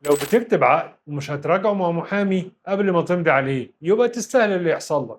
لو بتكتب عقد ومش هتراجعه مع محامي قبل ما تمضي عليه يبقى تستاهل اللي يحصل لك.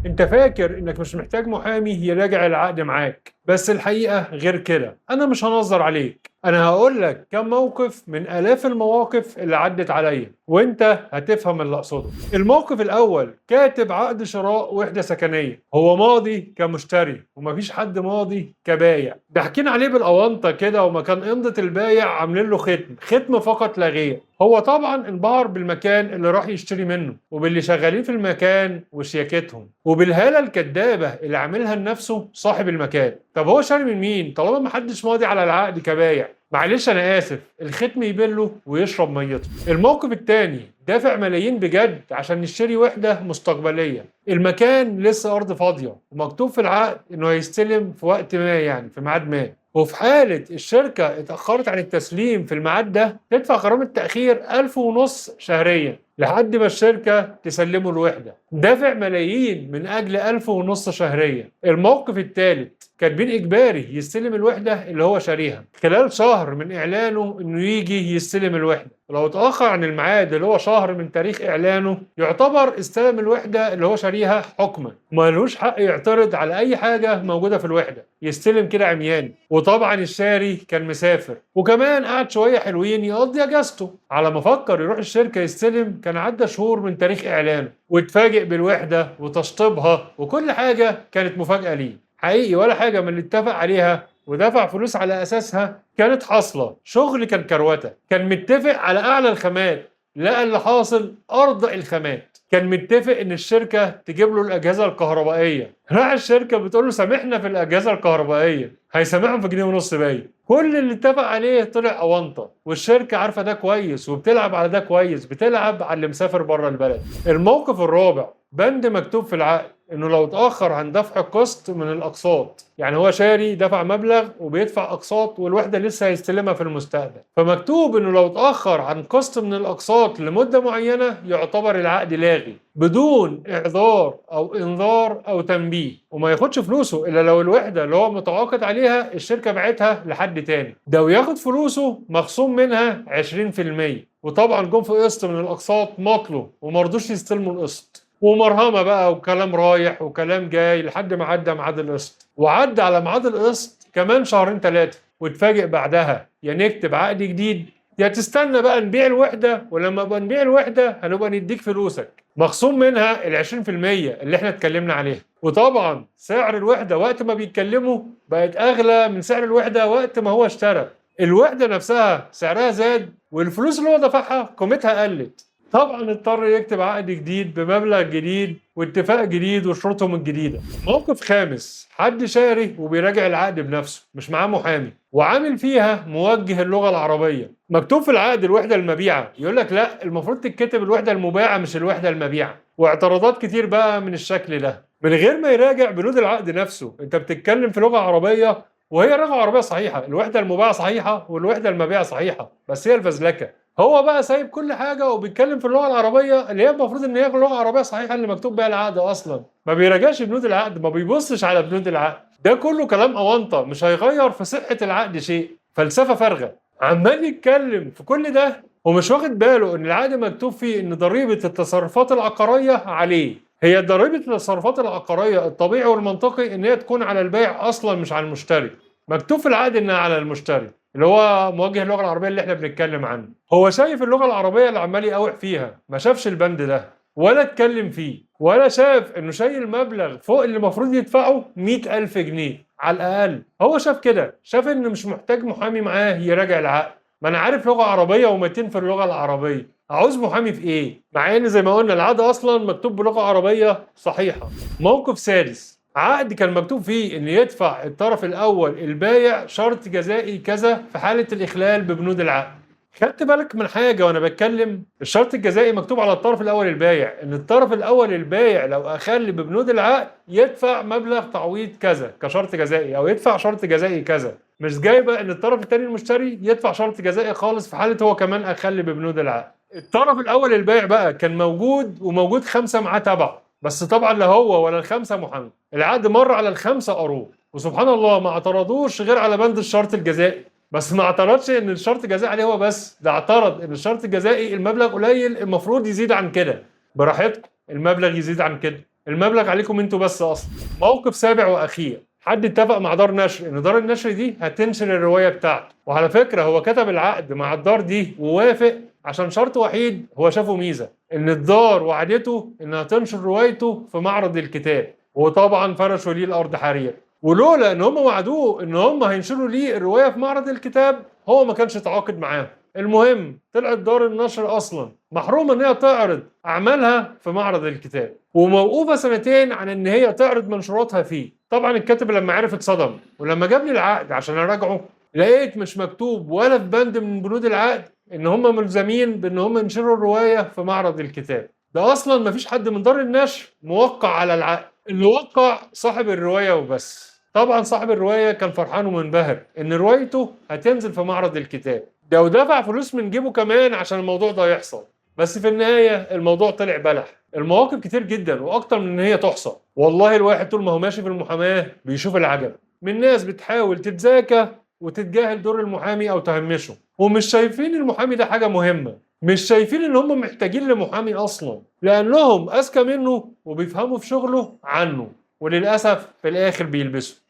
انت فاكر انك مش محتاج محامي يراجع العقد معاك، بس الحقيقة غير كده. انا مش هنظر عليك، انا هقول لك كم موقف من الاف المواقف اللي عدت عليا وانت هتفهم اللي اقصده. الموقف الاول، كاتب عقد شراء وحدة سكنية، هو ماضي كمشتري ومفيش حد ماضي كبايع. ضاحكين عليه بالاونطة كده، ومكان امضة البايع عاملين له ختم فقط لا غير. هو طبعا انبهر بالمكان اللي راح يشتري منه، وباللي شغالين في المكان وشياكتهم، وبالهالة الكدابة اللي عاملها لنفسه صاحب المكان. طب هو شاري من مين طالما محدش ماضي على العقد كبايع؟ معلش انا اسف، الختم يبله ويشرب ميته. الموقف التاني، دافع ملايين بجد عشان نشتري وحدة مستقبلية، المكان لسه ارض فاضية ومكتوب في العقد انه هيستلم في وقت ما، يعني في ميعاد ما، وفي حالة الشركة اتأخرت عن التسليم في الميعاد ده تدفع غرامة تأخير 1500 شهريا لحد ما الشركة تسلمه الوحدة. دافع ملايين من أجل 1500 شهريا. الموقف الثالث، كاتبين إجباري يستلم الوحدة اللي هو شاريها خلال شهر من إعلانه إنه يجي يستلم الوحدة، ولو اتأخر عن الميعاد اللي هو شهر من تاريخ إعلانه يعتبر استلم الوحدة اللي هو شاريها حكما، مالوش حق يعترض على أي حاجة موجودة في الوحدة، يستلم كده عمياني. وطبعا الشاري كان مسافر وكمان قعد شوية حلوين يقضي أجازته، على ما فكر يروح الشركة يستلم كان عدى شهور من تاريخ إعلانه، واتفاجئ بالوحدة وتشطيبها وكل حاجة كانت مفاجأة ليه حقيقي، ولا حاجة من اللي اتفق عليها ودفع فلوس على أساسها كانت حاصلة. شغل كان كروتة، كان متفق على أعلى الخامات، لقى اللي حاصل أرضى الخامات. كان متفق إن الشركة تجيب له الأجهزة الكهربائية، راح الشركة بتقول له سامحنا في الأجهزة الكهربائية، هيسامحهم في جنيه ونص باين. كل اللي اتفق عليه طلع أونطة، والشركة عارفة ده كويس وبتلعب على ده كويس، بتلعب على اللي مسافر بره البلد. الموقف الرابع، بند مكتوب في العقد انه لو اتاخر عن دفع قسط من الاقساط، يعني هو شاري دفع مبلغ وبيدفع اقساط والوحده لسه هيستلمها في المستقبل، فمكتوب انه لو اتاخر عن قسط من الاقساط لمده معينه يعتبر العقد لاغي بدون اعذار او انذار او تنبيه، وما ياخدش فلوسه الا لو الوحده اللي هو متعاقد عليها الشركه باعتها لحد تاني، ده وياخد فلوسه مخصوم منها 20%. وطبعا جم في قسط من الاقساط مطلوا ومرضوش يستلموا القسط، ومرهمه بقى وكلام رايح وكلام جاي لحد ما عدى ميعاد القسط، وعدى على ميعاد القسط كمان شهرين ثلاثه، واتفاجئ بعدها يا نكتب عقد جديد يا تستنى بقى نبيع الوحده، ولما بقى نبيع الوحده هنبقى نديك فلوسك مخصوم منها ال 20% اللي احنا اتكلمنا عليها. وطبعا سعر الوحده وقت ما بيتكلموا بقت اغلى من سعر الوحده وقت ما هو اشترى. الوحده نفسها سعرها زاد والفلوس اللي هو دفعها قيمتها قلت. طبعا اضطر يكتب عقد جديد بمبلغ جديد واتفاق جديد وشروطهم الجديده. موقف خامس، حد شاري وبيراجع العقد بنفسه مش معاه محامي، وعامل فيها موجه اللغه العربيه. مكتوب في العقد الوحده المبيعه، يقول لك لا المفروض تتكتب الوحده المباعه مش الوحده المبيعه، واعتراضات كتير بقى من الشكل ده من غير ما يراجع بنود العقد نفسه. انت بتتكلم في لغه عربيه وهي لغه عربيه صحيحه، الوحده المباعه صحيحه والوحده المبيعه صحيحه، بس هي الفزلكه. هو بقى سايب كل حاجه وبيتكلم في اللغه العربيه اللي هي المفروض ان هي لغه عربيه صحيحه اللي مكتوب بيها العقد اصلا، ما بيراجعش بنود العقد، ما بيبصش على بنود العقد. ده كله كلام اونطه مش هيغير في صحه العقد شيء، فلسفه فارغه. عمال يتكلم في كل ده ومش واخد باله ان العقد مكتوب فيه ان ضريبه التصرفات العقاريه عليه. هي ضريبه التصرفات العقاريه الطبيعي والمنطقي ان هي تكون على البائع اصلا مش على المشتري، مكتوب في العقد انها على المشتري اللي هو موجه اللغه العربيه اللي احنا بنتكلم عنه. هو شايف اللغه العربيه اللي عمال يقاوح فيها، ما شافش البند ده ولا اتكلم فيه، ولا شاف انه شايل مبلغ فوق اللي المفروض يدفعه 100,000 جنيه على الاقل. هو شاف كده، شاف انه مش محتاج محامي معاه يراجع العقد، ما انا عارف لغه عربيه و200 في اللغه العربيه، عاوز محامي في ايه؟ مع ان زي ما قلنا العقد اصلا مكتوب بلغه عربيه صحيحه. موقف سادس، عقد كان مكتوب فيه ان يدفع الطرف الاول البايع شرط جزائي كذا في حاله الاخلال ببنود العقد. خدت بالك من حاجه وانا بتكلم؟ الشرط الجزائي مكتوب على الطرف الاول البايع، ان الطرف الاول البايع لو اخل ببنود العقد يدفع مبلغ تعويض كذا كشرط جزائي، او يدفع شرط جزائي كذا، مش جايبه ان الطرف الثاني المشتري يدفع شرط جزائي خالص في حاله هو كمان اخل ببنود العقد. الطرف الاول البايع بقى كان موجود، وموجود 5 معاه تبعه، بس طبعا لا هو ولا ال5 محامي. العقد مر على ال5 قروه، وسبحان الله ما اعترضوش غير على بند الشرط الجزائي. بس ما اعترضش ان الشرط الجزائي عليه هو بس، ده اعترض ان الشرط الجزائي المبلغ قليل المفروض يزيد عن كده. براحتكم، المبلغ يزيد عن كده، المبلغ عليكم انتوا بس اصلا. موقف سابع واخير، حد اتفق مع دار نشر ان دار النشر دي هتنشر الروايه بتاعته، وعلى فكره هو كتب العقد مع الدار دي ووافق عشان شرط وحيد هو شافه ميزه، ان الدار وعدته انها تنشر روايته في معرض الكتاب، وطبعا فرشوا ليه الارض حرير. ولولا ان هم وعدوه ان هم هينشروا ليه الروايه في معرض الكتاب هو ما كانش تعاقد معاهم. المهم طلعت دار النشر اصلا محرومه ان هي تعرض اعمالها في معرض الكتاب، وموقوفه سنتين عن ان هي تعرض منشوراتها فيه. طبعا الكاتب لما عرف اتصدم، ولما جاب لي العقد عشان اراجعه لقيت مش مكتوب ولا في بند من بنود العقد ان هم ملزمين بان هم ينشروا الروايه في معرض الكتاب. ده اصلا مفيش حد من دار النشر موقع على العقد، اللي وقع صاحب الروايه وبس. طبعا صاحب الروايه كان فرحان ومنبهر ان روايته هتنزل في معرض الكتاب ده، ودفع فلوس من جيبه كمان عشان الموضوع ده يحصل. بس في النهايه الموضوع طلع بلح. المواقف كتير جدا واكتر من ان هي تحصى. والله الواحد طول ما هو ماشي في المحاماه بيشوف العجب من ناس بتحاول تتذاكى وتتجاهل دور المحامي او تهمشه، ومش شايفين المحامي ده حاجه مهمه، مش شايفين ان هم محتاجين لمحامي اصلا لانهم اذكى منه وبيفهموا في شغله عنه، وللاسف في الاخر بيلبسوا.